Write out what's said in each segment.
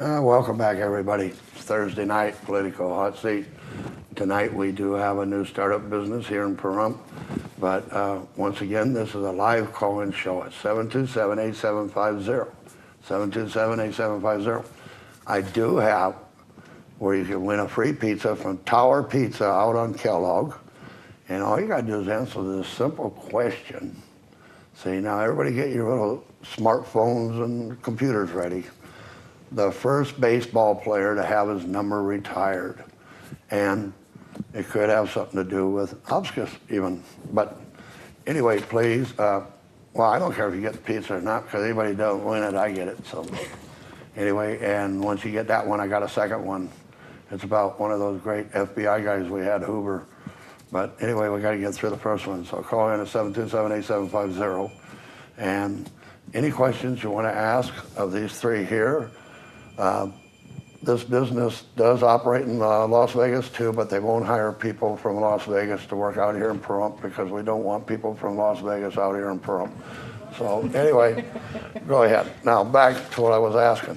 Welcome back, everybody. It's Thursday night, Political Hot Seat. Tonight we do have a new startup business here in Pahrump, but once again, this is a live call-in show at 727-8750, 727-8750. I do have where you can win a free pizza from Tower Pizza out on Kellogg, and all you got to do is answer this simple question. See, now everybody get your little smartphones and computers ready. The first baseball player to have his number retired. And it could have something to do with Hospice even. But anyway, please, well, I don't care if you get the pizza or not, because anybody doesn't win it, I get it. So anyway, and once you get that one, I got a second one. It's about one of those great FBI guys we had, Hoover. But anyway, we got to get through the first one. So call in at 727-8750. And any questions you want to ask of these three here. This business does operate in Las Vegas too, but they won't hire people from Las Vegas to work out here in Pahrump because we don't want people from Las Vegas out here in Pahrump. So anyway, go ahead. Now back to what I was asking.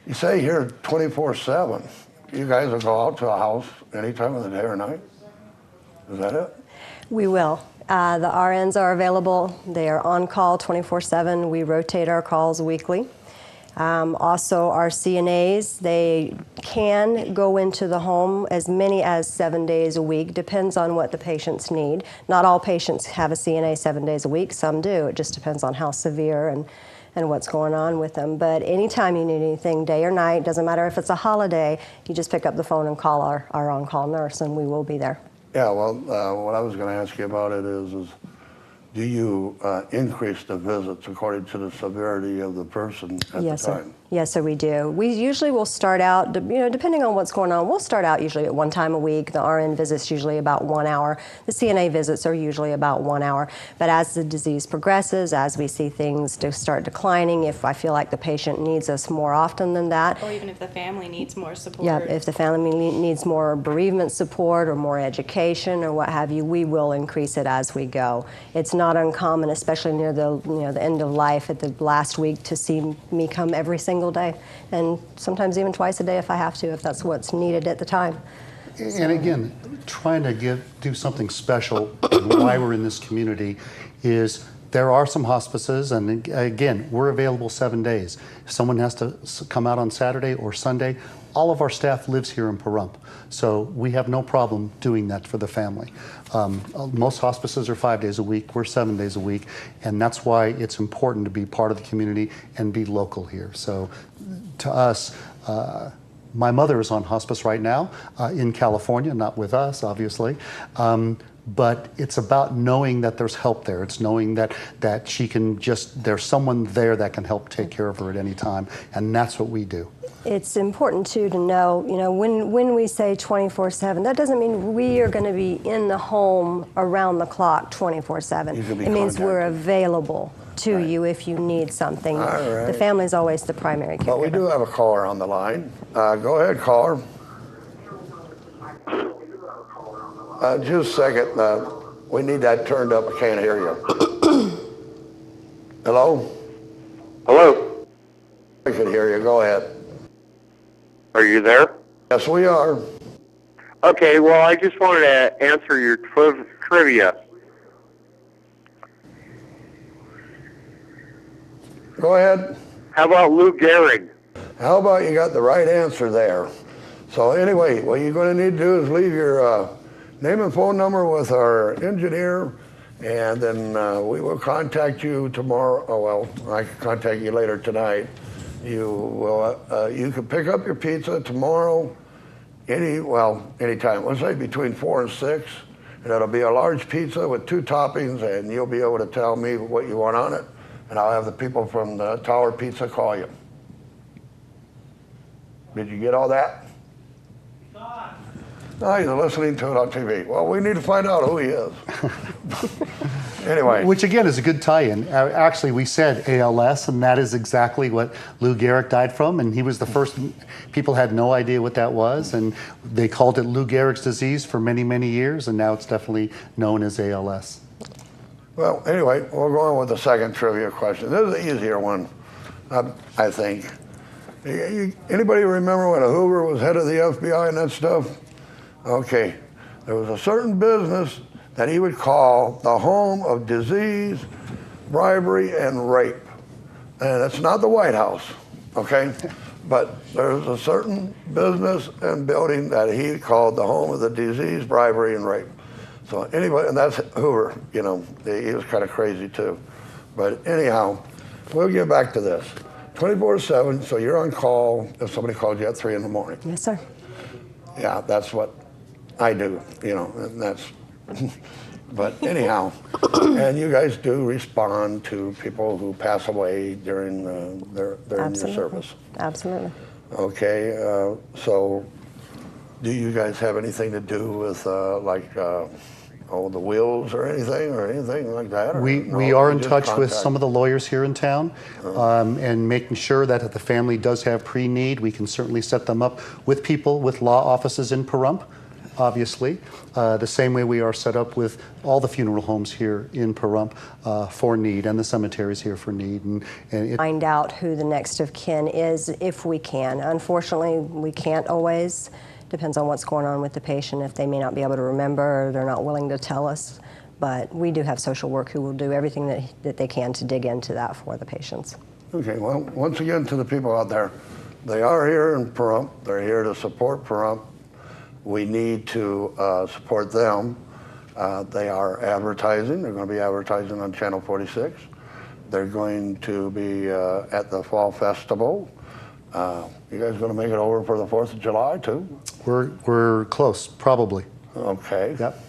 You say here 24/7. You guys will go out to a house any time of the day or night? Is that it? We will. The RNs are available. They are on call 24/7. We rotate our calls weekly. Also, our CNAs, they can go into the home as many as 7 days a week, depends on what the patients need. Not all patients have a CNA 7 days a week, some do. It just depends on how severe and what's going on with them. But anytime you need anything, day or night, doesn't matter if it's a holiday, you just pick up the phone and call our on-call nurse and we will be there. Yeah, well, what I was going to ask you about it is do you increase the visits according to the severity of the person at the time? Sir. Yes, sir, we do. We usually will start out, depending on what's going on, we'll start out usually at one time a week. The RN visits usually about 1 hour. The CNA visits are usually about 1 hour. But as the disease progresses, as we see things start declining, if I feel like the patient needs us more often than that. Or even if the family needs more support. Yeah, if the family needs more bereavement support or more education or what have you, we will increase it as we go. It's not uncommon, especially near the the end of life at the last week, to see me come every single day, and sometimes even twice a day if I have to, if that's what's needed at the time. And again, trying to do something special why we're in this community is there are some hospices, and again, we're available 7 days. If someone has to come out on Saturday or Sunday, all of our staff lives here in Pahrump, so we have no problem doing that for the family. Most hospices are 5 days a week, we're 7 days a week, and that's why it's important to be part of the community and be local here. So to us, my mother is on hospice right now in California, not with us, obviously. But it's about knowing that there's help there. It's knowing that she can there's someone there that can help take care of her at any time, and that's what we do. It's important too to know, when we say 24/7, that doesn't mean we are going to be in the home around the clock 24/7. It means we're available to you if you need something. All right. The family is always the primary caregiver. But we do have a caller on the line. Go ahead, caller. Just a second. We need that turned up. I can't hear you. Hello? Hello. I can hear you. Go ahead. Are you there? Yes, we are. Okay, well, I just wanted to answer your trivia. Go ahead. How about Lou Gehrig? How about you got the right answer there? So anyway, what you're going to need to do is leave your name and phone number with our engineer, and then we will contact you tomorrow. Oh, well, I can contact you later tonight. You can pick up your pizza tomorrow, anytime. Let's say between 4 and 6, and it'll be a large pizza with 2 toppings, and you'll be able to tell me what you want on it, and I'll have the people from the Tower Pizza call you. Did you get all that? No, you're listening to it on TV. Well, we need to find out who he is. Anyway. Which again is a good tie-in. Actually, we said ALS, and that is exactly what Lou Gehrig died from, and he was the first. People had no idea what that was, and they called it Lou Gehrig's disease for many, many years, and now it's definitely known as ALS. Well, anyway, we'll go on with the second trivia question. This is the easier one, I think. Anybody remember when Hoover was head of the FBI and that stuff? Okay, there was a certain business that he would call the home of disease, bribery, and rape. And it's not the White House, okay? But there's a certain business and building that he called the home of the disease, bribery, and rape. So anyway, and that's Hoover, you know, he was kind of crazy too. But anyhow, we'll get back to this. 24/7, so you're on call if somebody called you at 3 in the morning. Yes, sir. Yeah, that's what I do, you know, and that's, but anyhow, and you guys do respond to people who pass away during your service. Absolutely. Okay, so do you guys have anything to do with the wills or anything like that? Or We no, are you in just touch with contact? some of the lawyers here in town, and making sure that if the family does have pre-need, we can certainly set them up with people with law offices in Pahrump, obviously, the same way we are set up with all the funeral homes here in Pahrump for need, and the cemeteries here for need. And Find out who the next of kin is if we can. Unfortunately, we can't always. Depends on what's going on with the patient, if they may not be able to remember or they're not willing to tell us. But we do have social work who will do everything that they can to dig into that for the patients. Okay, well, once again, to the people out there, they are here in Pahrump. They're here to support Pahrump. We need to support them. They are advertising. They're going to be advertising on Channel 46. They're going to be at the Fall Festival. You guys going to make it over for the 4th of July, too? we're close, probably. Okay. Yep.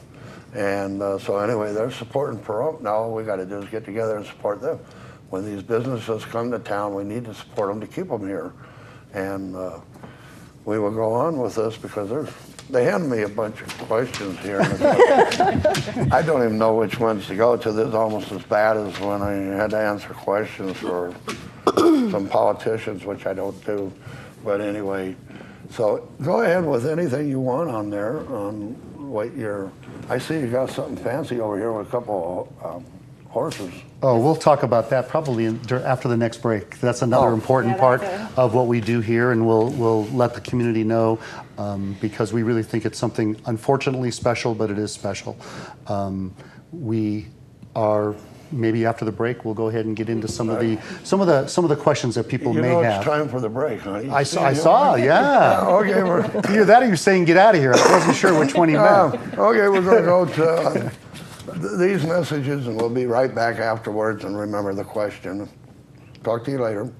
And so anyway, they're supporting Pahrump. Now all we got to do is get together and support them. When these businesses come to town, we need to support them to keep them here. And we will go on with this because they handed me a bunch of questions here. I don't even know which ones to go to. This is almost as bad as when I had to answer questions for some politicians, which I don't do. But anyway, so go ahead with anything you want on there on what I see you got something fancy over here with a couple horses. Oh, we'll talk about that probably after the next break. That's another important part of what we do here, and we'll let the community know because we really think it's something unfortunately special, but it is special. We are maybe after the break, we'll go ahead and get into some of the questions that people may have. It's time for the break, huh? I saw, yeah. Okay, Either that or you're saying get out of here. I wasn't sure which one he meant. Okay, we're going to go to these messages, and we'll be right back afterwards. And remember the question. Talk to you later.